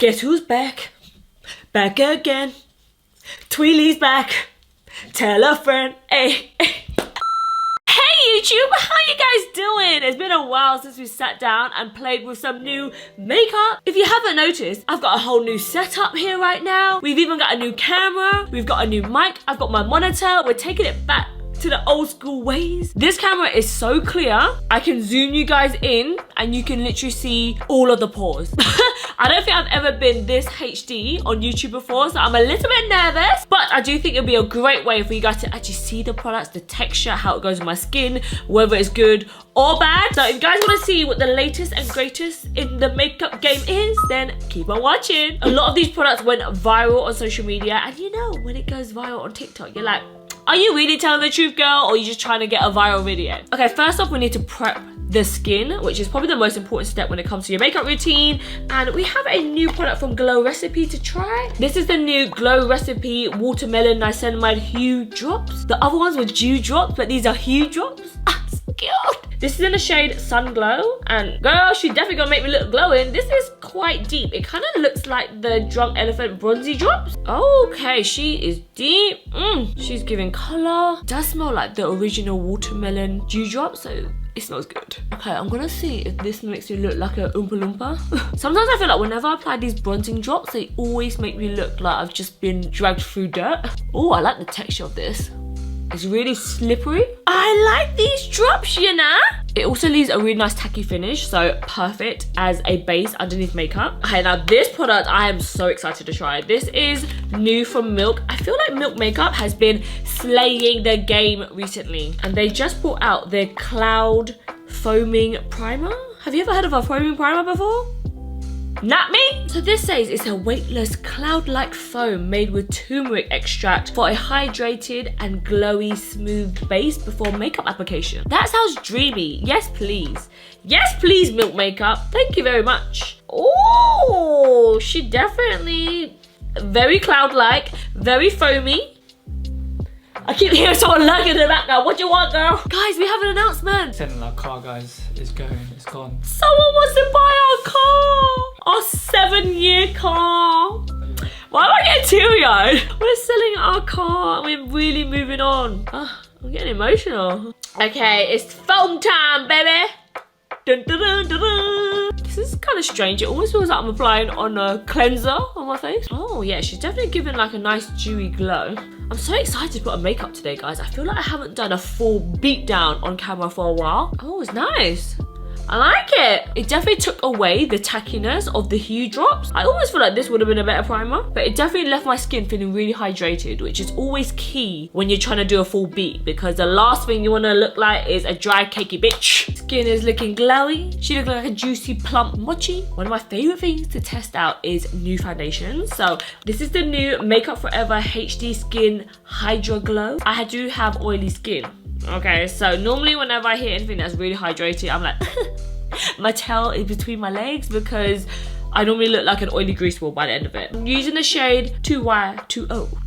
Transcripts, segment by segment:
Guess who's back? Back again. Tweely's back. Tell a friend. Hey. Hey YouTube, how you guys doing? It's been a while since we sat down and played with some new makeup. If you haven't noticed, I've got a whole new setup here right now. We've even got a new camera. We've got a new mic. I've got my monitor. We're taking it back to the old school ways. This camera is so clear. I can zoom you guys in and you can literally see all of the pores. I don't think I've ever been this HD on YouTube before, so I'm a little bit nervous, but I do think it'll be a great way for you guys to actually see the products, the texture, how it goes with my skin, whether it's good or bad. So if you guys want to see what the latest and greatest in the makeup game is, then keep on watching. A lot of these products went viral on social media, and you know, when it goes viral on TikTok, you're like, are you really telling the truth, girl, or are you just trying to get a viral video? Okay, first off, we need to prep the skin, which is probably the most important step when it comes to your makeup routine. And we have a new product from Glow Recipe to try. This is the new Glow Recipe Watermelon Niacinamide Hue Drops. The other ones were Dew Drops, but these are Hue Drops. Ah, so cute. This is in the shade Sun Glow, and girl, she definitely gonna make me look glowing. This is quite deep. It kind of looks like the Drunk Elephant Bronzy Drops. Okay, she is deep. She's giving color. Does smell like the original watermelon dew drop, so it smells good. Okay, I'm gonna see if this makes me look like a Oompa Loompa. Sometimes I feel like whenever I apply these bronzing drops, they always make me look like I've just been dragged through dirt. Oh, I like the texture of this. It's really slippery. I like these drops, you know? It also leaves a really nice tacky finish, so perfect as a base underneath makeup. Okay, now this product I am so excited to try. This is new from Mailk. I feel like Mailk makeup has been slaying the game recently, and they just brought out their Cloud Foaming Primer. Have you ever heard of a foaming primer before? Not me. So this says it's a weightless cloud-like foam made with turmeric extract for a hydrated and glowy smooth base before makeup application. That sounds dreamy. Yes please. Yes please, Mailk makeup. Thank you very much. Oh, she definitely very cloud-like, very foamy. I keep hearing someone lurking in the background. What do you want, girl? Guys, we have an announcement. Selling our car, guys, is going. It's gone. Someone wants to buy our car. Our 7-year car. Why am I getting teary-eyed? We're selling our car and we're really moving on. I'm getting emotional. Okay, it's foam time, baby. Dun, dun, dun, dun, dun. This is kind of strange. It almost feels like I'm applying on a cleanser on my face. Oh yeah, she's definitely giving like a nice dewy glow. I'm so excited to put on makeup today, guys. I feel like I haven't done a full beat down on camera for a while. Oh, it's nice. I like it. It definitely took away the tackiness of the Hue Drops. I almost feel like this would have been a better primer, but it definitely left my skin feeling really hydrated, which is always key when you're trying to do a full beat, because the last thing you want to look like is a dry, cakey bitch. Skin is looking glowy. She looks like a juicy, plump mochi. One of my favorite things to test out is new foundations. So this is the new Makeup Forever HD Skin Hydra Glow. I do have oily skin. Okay, so normally whenever I hear anything that's really hydrated, I'm like, my tail is between my legs, because I normally look like an oily grease ball by the end of it. I'm using the shade 2Y20.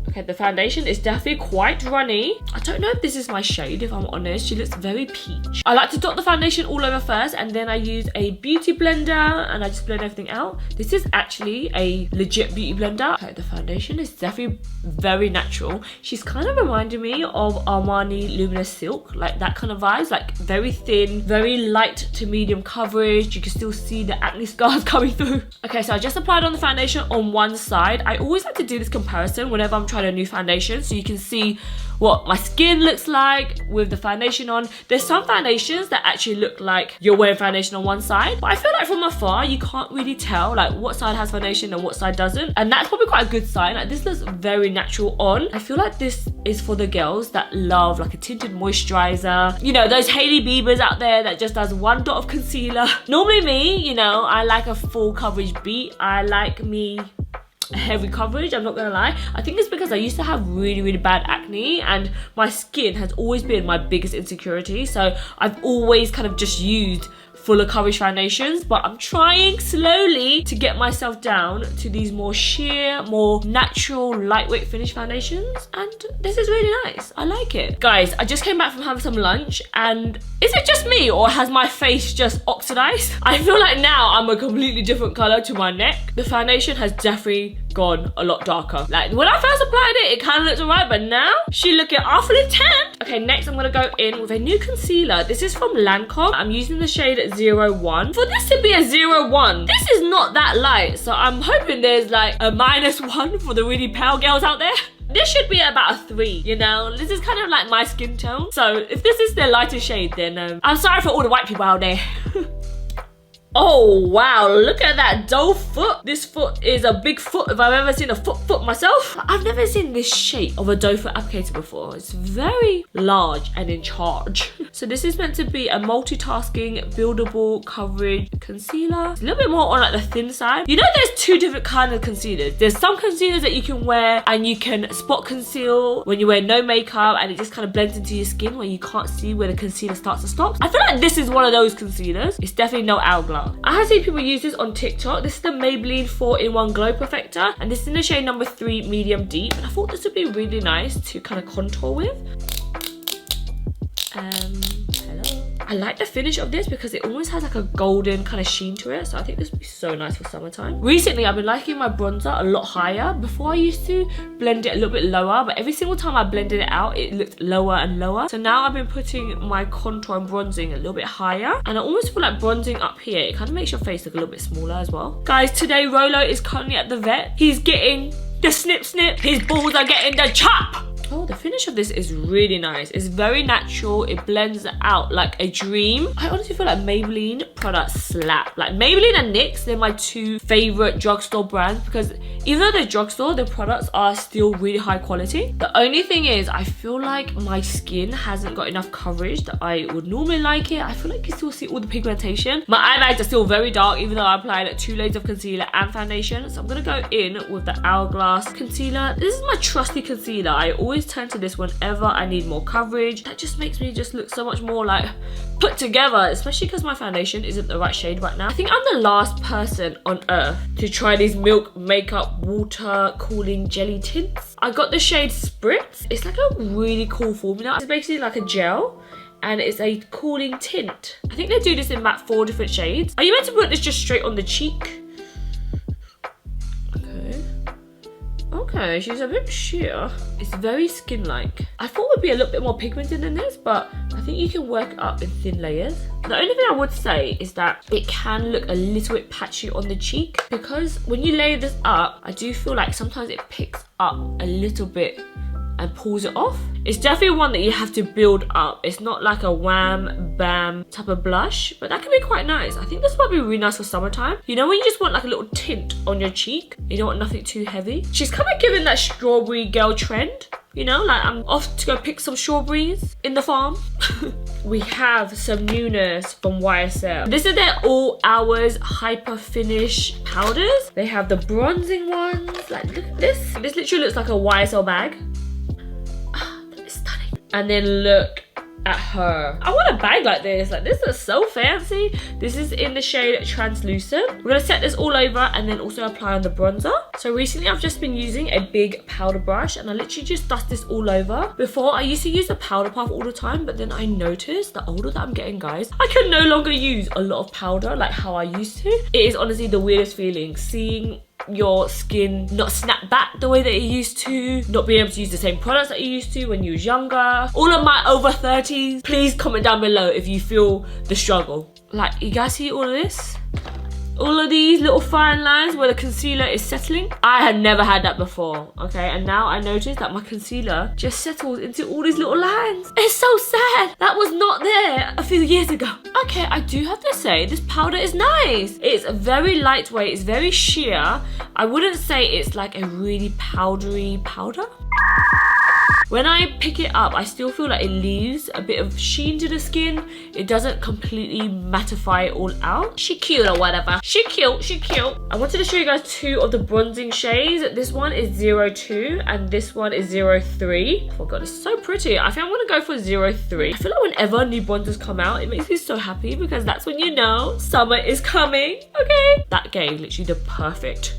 Okay, the foundation is definitely quite runny. I don't know if this is my shade, if I'm honest. She looks very peach. I like to dot the foundation all over first, and then I use a beauty blender and I just blend everything out. This is actually a legit beauty blender. Okay, the foundation is definitely very natural. She's kind of reminding me of Armani Luminous Silk, like that kind of vibes, like very thin, very light to medium coverage. You can still see the acne scars coming through. Okay, so I just applied on the foundation on one side. I always like to do this comparison whenever I'm trying a new foundation, so you can see what my skin looks like with the foundation on. There's some foundations that actually look like you're wearing foundation on one side, but I feel like from afar you can't really tell like what side has foundation and what side doesn't, and that's probably quite a good sign. Like, this looks very natural on. I feel like this is for the girls that love like a tinted moisturizer, you know, those Hailey Biebers out there that just does one dot of concealer. Normally me, you know, I like a full coverage beat. I like me heavy coverage, I'm not gonna lie. I think it's because I used to have really bad acne, and my skin has always been my biggest insecurity, so I've always kind of just used fuller coverage foundations, but I'm trying slowly to get myself down to these more sheer, more natural, lightweight finish foundations, and this is really nice. I like it. Guys, I just came back from having some lunch, and is it just me or has my face just oxidized? I feel like now I'm a completely different color to my neck. The foundation has definitely gone a lot darker. Like when I first applied it, it kind of looked alright, but now she's looking awfully tan. Okay, next I'm gonna go in with a new concealer. This is from Lancôme. I'm using the shade 01. For this to be a 01, this is not that light, so I'm hoping there's like a -1 for the really pale girls out there. This should be about a 3, you know? This is kind of like my skin tone. So if this is the lighter shade, then I'm sorry for all the white people out there. Oh wow, look at that doe foot. This foot is a big foot if I've ever seen a foot myself. I've never seen this shape of a doe foot applicator before. It's very large and in charge. So this is meant to be a multitasking, buildable coverage concealer. It's a little bit more on like the thin side. You know there's 2 different kinds of concealers. There's some concealers that you can wear and you can spot conceal when you wear no makeup and it just kind of blends into your skin where you can't see where the concealer starts and stops. I feel like this is one of those concealers. It's definitely no Hourglass. I have seen people use this on TikTok. This is the Maybelline 4-in-1 Glow Perfector, and this is in the shade number 3 medium deep, and I thought this would be really nice to kind of contour with. Hello. I like the finish of this because it almost has like a golden kind of sheen to it, so I think this would be so nice for summertime. Recently I've been liking my bronzer a lot higher. Before I used to blend it a little bit lower, but every single time I blended it out it looked lower and lower. So now I've been putting my contour and bronzing a little bit higher, and I almost feel like bronzing up here, it kind of makes your face look a little bit smaller as well. Guys, today Rolo is currently at the vet. He's getting the snip snip. His balls are getting the chop. Oh, the finish of this is really nice. It's very natural. It blends out like a dream. I honestly feel like Maybelline products slap. Like Maybelline and NYX, they're my 2 favorite drugstore brands because even though they're drugstore, their products are still really high quality. The only thing is, I feel like my skin hasn't got enough coverage that I would normally like it. I feel like you still see all the pigmentation. My eye bags are still very dark even though I applied 2 layers of concealer and foundation. So I'm gonna go in with the Hourglass concealer. This is my trusty concealer. I always turn to this whenever I need more coverage. That just makes me just look so much more like put together, especially because my foundation isn't the right shade right now. I think I'm the last person on earth to try these Milk Makeup Water Cooling Jelly Tints. I got the shade Spritz. It's like a really cool formula. It's basically like a gel and it's a cooling tint. I think they do this in about 4 different shades. Are you meant to put this just straight on the cheek? Okay, she's a bit sheer. It's very skin-like. I thought it would be a little bit more pigmented than this, but I think you can work it up in thin layers. The only thing I would say is that it can look a little bit patchy on the cheek because when you lay this up, I do feel like sometimes it picks up a little bit and pulls it off. It's definitely one that you have to build up. It's not like a wham bam type of blush, but that can be quite nice. I think this might be really nice for summertime. You know when you just want like a little tint on your cheek, you don't want nothing too heavy. She's kind of giving that strawberry girl trend, you know, like I'm off to go pick some strawberries in the farm. We have some newness from YSL. This is their All Hours Hyper Finish powders. They have the bronzing ones. Like look at this. This literally looks like a YSL bag. And then look at her. I want a bag like this. Like this is so fancy. This is in the shade Translucent. We're gonna set this all over and then also apply on the bronzer. So recently I've just been using a big powder brush and I literally just dust this all over. Before I used to use a powder puff all the time, but then I noticed the older that I'm getting, guys, I can no longer use a lot of powder like how I used to. It is honestly the weirdest feeling, seeing your skin not snap back the way that it used to, not being able to use the same products that you used to when you was younger. All of my over 30s, please comment down below if you feel the struggle. Like, you guys see all of this? All of these little fine lines where the concealer is settling. I had never had that before, okay? And now I notice that my concealer just settles into all these little lines. It's so sad. That was not there a few years ago. Okay, I do have to say, this powder is nice. It's very lightweight, it's very sheer. I wouldn't say it's like a really powdery powder. when I pick it up, I still feel like it leaves a bit of sheen to the skin. It doesn't completely mattify it all out. She cute or whatever. She cute, she cute. I wanted to show you guys 2 of the bronzing shades. This one is 02 and this one is 03. Oh god, it's so pretty. I think I'm gonna go for 03. I feel like whenever new bronzers come out, it makes me so happy because that's when you know summer is coming, okay? That gave literally the perfect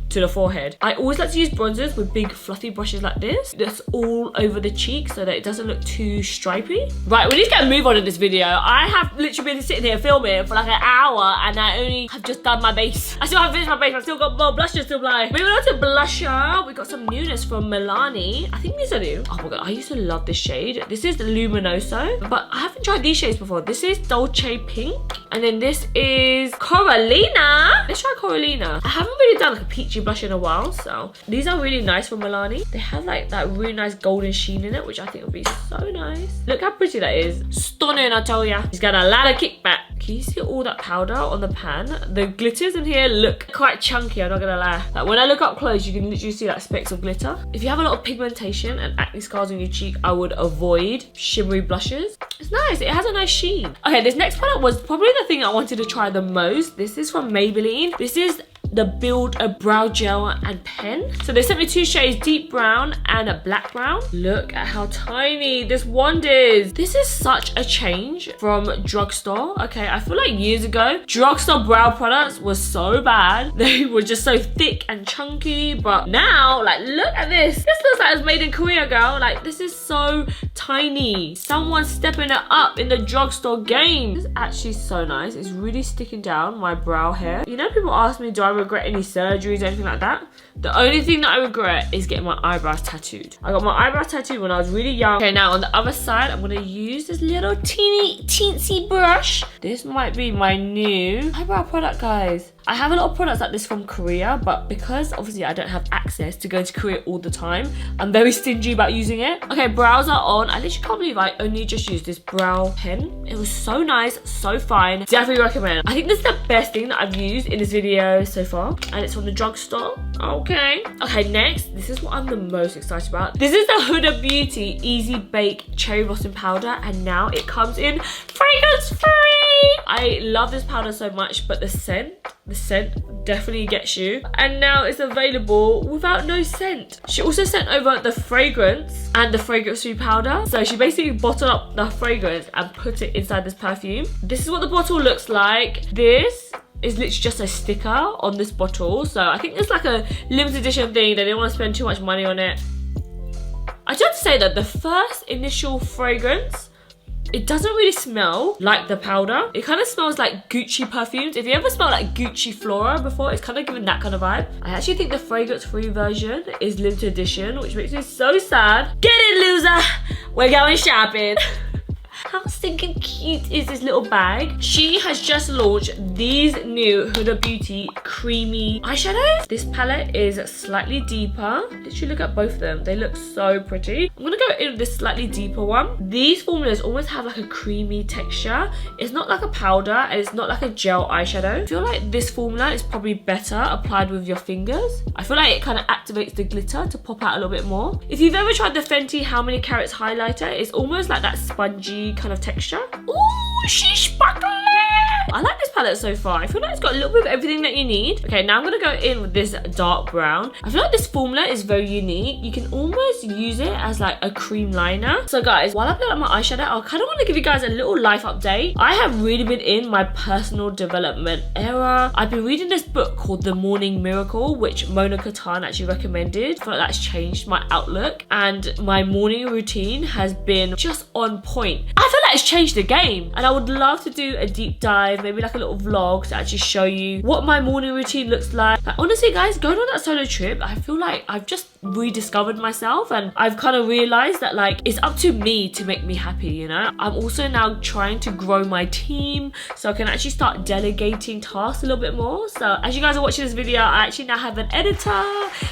to the forehead. I always like to use bronzers with big fluffy brushes like this that's all over the cheek so that it doesn't look too stripy. Right, we need to get a move on in this video. I have literally been sitting here filming for like an hour and I only have just done my base. I still haven't finished my base. I've still got more blushes to apply. Moving on to blusher, we got some newness from Milani. I think these are new. Oh my god, I used to love this shade. This is Luminoso, but I haven't tried these shades before. This is Dolce Pink and then this is Coralina. Let's try Coralina. I haven't really done like a peachy blush in a while, so these are really nice from Milani. They have like that really nice golden sheen in it, which I think would be so nice. Look how pretty that is. Stunning, I tell ya. He's got a lot of kickback. Can you see all that powder on the pan? The glitters in here look quite chunky, I'm not gonna lie. Like when I look up close, you can literally see like specks of glitter. If you have a lot of pigmentation and acne scars on your cheek, I would avoid shimmery blushes. It's nice, it has a nice sheen. Okay, this next product was probably the thing I wanted to try the most. This is from Maybelline. This is the Build a Brow Gel and Pen. So they sent me 2 shades, deep brown and a black brown. Look at how tiny this wand is. This is such a change from drugstore. Okay, I feel like years ago, drugstore brow products were so bad. They were just so thick and chunky, but now, like, look at this. This looks like it was made in Korea, girl. Like, this is so tiny. Someone's stepping it up in the drugstore game. This is actually so nice. It's really sticking down my brow hair. You know, people ask me, do I regret any surgeries or anything like that? The only thing that I regret is getting my eyebrows tattooed. I got my eyebrows tattooed when I was really young. Okay, now on the other side, I'm gonna use this little teensy brush. This might be my new eyebrow product, guys. I have a lot of products like this from Korea, but because obviously I don't have access to go to Korea all the time, I'm very stingy about using it. Okay, brows are on. I literally can't believe I only just used this brow pen. It was so nice, so fine. Definitely recommend. I think this is the best thing that I've used in this video so far, and it's from the drugstore. Okay. Okay, next, this is what I'm the most excited about. This is the Huda Beauty Easy Bake Cherry Blossom Powder, and now it comes in fragrance free. I love this powder so much, but the scent definitely gets you. And now it's available without no scent. She also sent over the fragrance and the fragrance free powder. So she basically bottled up the fragrance and put it inside this perfume. This is what the bottle looks like. This is literally just a sticker on this bottle. So I think it's like a limited edition thing. They didn't want to spend too much money on it. I just have to say that the first initial fragrance, it doesn't really smell like the powder. It kind of smells like Gucci perfumes. If you ever smelled like Gucci Flora before, it's kind of giving that kind of vibe. I actually think the fragrance-free version is limited edition, which makes me so sad. Get it, loser! We're going shopping. How stinking cute is this little bag? She has just launched these new Huda Beauty creamy eyeshadows. This palette is slightly deeper. Literally look at both of them. They look so pretty. I'm gonna go in with this slightly deeper one. These formulas almost have like a creamy texture. It's not like a powder and it's not like a gel eyeshadow. I feel like this formula is probably better applied with your fingers. I feel like it kind of activates the glitter to pop out a little bit more. If you've ever tried the Fenty How Many Carats highlighter, it's almost like that spongy kind of texture. Ooh, she's sparkling. I like this palette so far. I feel like it's got a little bit of everything that you need. Okay, now I'm gonna go in with this dark brown. I feel like this formula is very unique. You can almost use it as like a cream liner. So guys, while I've got my eyeshadow, I kind of want to give you guys a little life update. I have really been in my personal development era. I've been reading this book called The Morning Miracle, which Mona Katan actually recommended. I feel like that's changed my outlook, and my morning routine has been just on point. I feel like it's changed the game, and I would love to do a deep dive, maybe like a little vlog to actually show you what my morning routine looks like. Honestly guys, going on that solo trip, I feel like I've just rediscovered myself, and I've kind of realized that like it's up to me to make me happy, you know. I'm also now trying to grow my team so I can actually start delegating tasks a little bit more. So as you guys are watching this video, I actually now have an editor.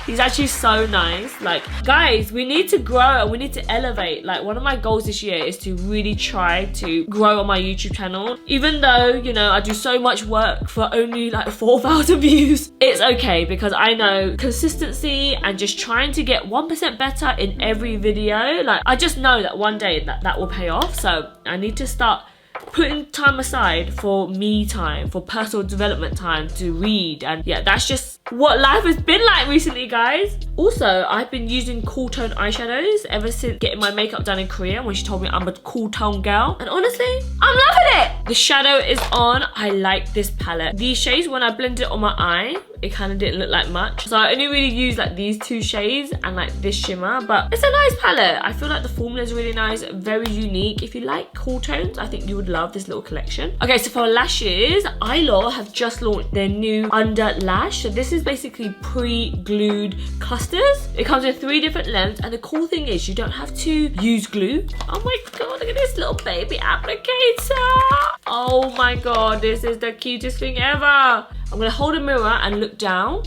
He's actually so nice. Like guys, we need to grow and we need to elevate. Like one of my goals this year is to really try to grow on my YouTube channel, even though, you know, know I do so much work for only like 4,000 views. It's okay because I know consistency and just trying to get 1% better in every video, like I just know that one day that will pay off. So I need to start putting time aside for me time, for personal development time, to read. And yeah, that's just what life has been like recently, guys. Also, I've been using cool tone eyeshadows ever since getting my makeup done in Korea, when she told me I'm a cool tone girl, and honestly I'm loving it. The shadow is on. I like this palette. These shades, when I blended it on my eye, it kind of didn't look like much, so I only really used like these two shades and like this shimmer, but it's a nice palette. I feel like the formula is really nice, very unique. If you like cool tones, I think you would love this little collection. Okay, so for lashes, Eyelure have just launched their new Underlash. So this is basically pre-glued clusters. It comes in 3 different lengths, and the cool thing is you don't have to use glue. Oh my god, look at this little baby applicator. Oh my god, this is the cutest thing ever. I'm gonna hold a mirror and look down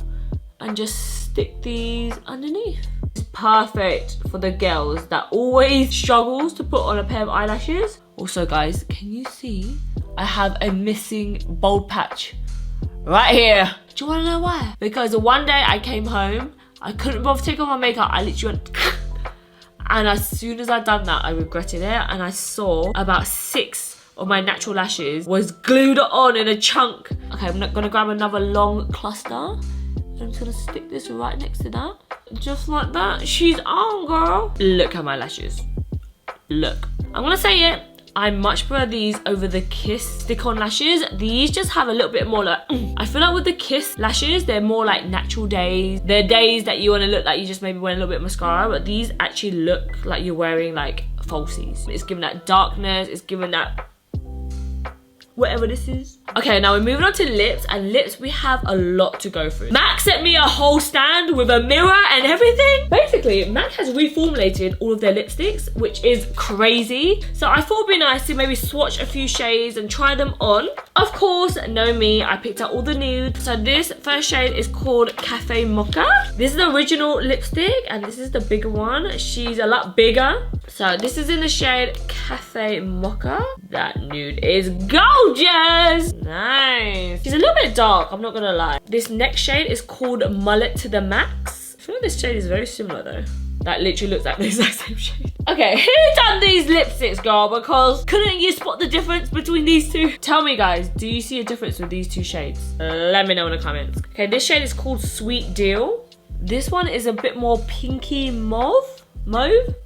and just stick these underneath. It's perfect for the girls that always struggles to put on a pair of eyelashes. Also guys, can you see I have a missing bold patch right here? Do you wanna know why? Because one day I came home, I couldn't bother to take off my makeup, I literally went and as soon as I'd done that, I regretted it, and I saw about 6 of my natural lashes was glued on in a chunk. Okay, I'm gonna grab another long cluster. I'm just gonna stick this right next to that. Just like that. She's on, girl. Look at my lashes. Look. I'm gonna say it. I much prefer these over the Kiss stick-on lashes. These just have a little bit more like, I feel like with the Kiss lashes, they're more like natural days. They're days that you want to look like you just maybe wearing a little bit of mascara, but these actually look like you're wearing like falsies. It's giving that darkness, it's giving that whatever this is. Okay, now we're moving on to lips, and lips we have a lot to go through. MAC sent me a whole stand with a mirror and everything. Basically, MAC has reformulated all of their lipsticks, which is crazy. So I thought it'd be nice to maybe swatch a few shades and try them on. Of course, know me, I picked out all the nudes. So this first shade is called Cafe Mocha. This is the original lipstick, and this is the bigger one. She's a lot bigger. So this is in the shade Cafe Mocha. That nude is gorgeous. Nice. She's a little bit dark, I'm not gonna lie. This next shade is called Mullet to the Max. I feel like this shade is very similar though. That literally looks like the exact same shade. Okay, who done these lipsticks, girl? Because couldn't you spot the difference between these two? Tell me, guys, do you see a difference with these two shades? Let me know in the comments. Okay, this shade is called Sweet Deal. This one is a bit more pinky mauve. Mauve?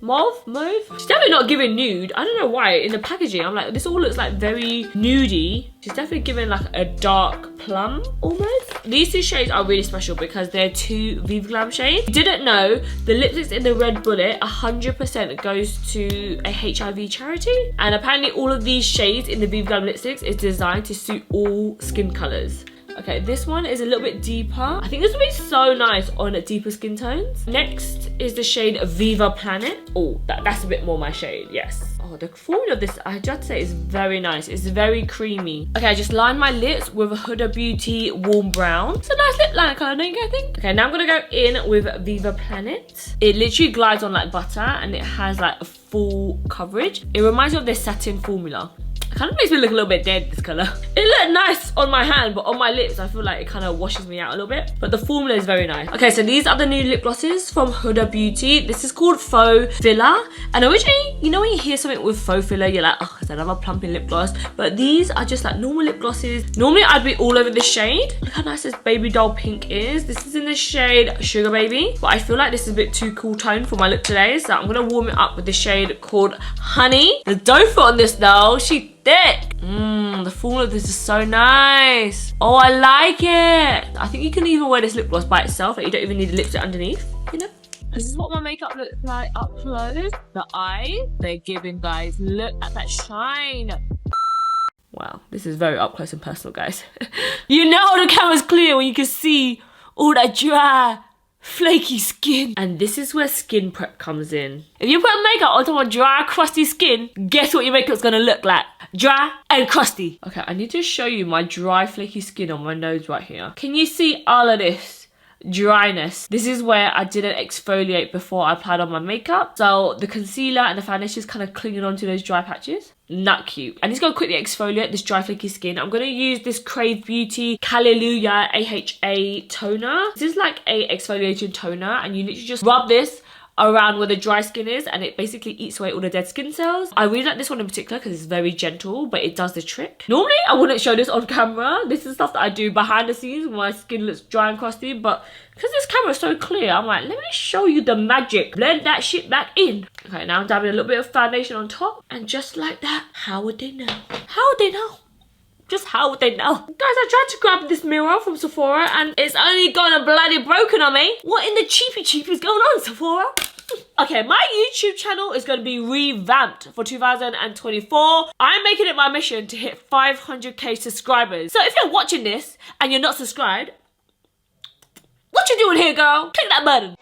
She's definitely not giving nude. I don't know why. In the packaging, I'm like, this all looks like very nudie. She's definitely giving like a dark plum almost. These two shades are really special because they're 2 VIVA GLAM shades. Didn't know the lipsticks in the Red Bullet 100% goes to a HIV charity. And apparently all of these shades in the VIVA GLAM lipsticks is designed to suit all skin colors. Okay, this one is a little bit deeper. I think this would be so nice on deeper skin tones. Next is the shade Viva Planet. Oh, that's a bit more my shade, yes. Oh, the formula of this, I just say, is very nice. It's very creamy. Okay, I just lined my lips with a Huda Beauty Warm Brown. It's a nice lip liner colour, don't you think? Okay, now I'm gonna go in with Viva Planet. It literally glides on like butter, and it has like a full coverage. It reminds me of their satin formula. Kind of makes me look a little bit dead, this colour. It looked nice on my hand, but on my lips, I feel like it kind of washes me out a little bit. But the formula is very nice. Okay, so these are the new lip glosses from Huda Beauty. This is called Faux Filler. And originally, you know when you hear something with faux filler, you're like, oh, it's another plumping lip gloss. But these are just like normal lip glosses. Normally, I'd be all over this shade. Look how nice this baby doll pink is. This is in the shade Sugar Baby. But I feel like this is a bit too cool tone for my look today. So I'm going to warm it up with the shade called Honey. The doe foot on this though, she thick. The formula of this is so nice. Oh, I like it. I think you can even wear this lip gloss by itself. Like you don't even need the lipstick underneath, you know? This is what my makeup looks like up close. The eyes, they're giving, guys. Look at that shine. Wow, this is very up close and personal, guys. You know the camera's clear when you can see all that dry, flaky skin. And this is where skin prep comes in. If you put makeup on top of dry, crusty skin, guess what your makeup's gonna look like? Dry and crusty. Okay, I need to show you my dry, flaky skin on my nose right here. Can you see all of this? dryness. This is where I didn't exfoliate before I applied on my makeup. So the concealer and the foundation is kind of clinging onto those dry patches. Not cute. I need to go quickly exfoliate this dry flaky skin. I'm going to use this KraveBeauty LaluyAHA toner. This is like a exfoliating toner, and you literally just rub this around where the dry skin is, and it basically eats away all the dead skin cells. I really like this one in particular because it's very gentle, but it does the trick. Normally I wouldn't show this on camera. This is stuff that I do behind the scenes when my skin looks dry and crusty, but because this camera is so clear, I'm like, let me show you the magic. Blend that shit back in. Okay, now I'm dabbing a little bit of foundation on top, and just like that, how would they know? How would they know? Just how would they know? Guys, I tried to grab this mirror from Sephora and it's only gone and bloody broken on me. What in the cheapy is going on, Sephora? Okay, my YouTube channel is going to be revamped for 2024. I'm making it my mission to hit 500k subscribers. So if you're watching this and you're not subscribed, what you doing here, girl? Click that button.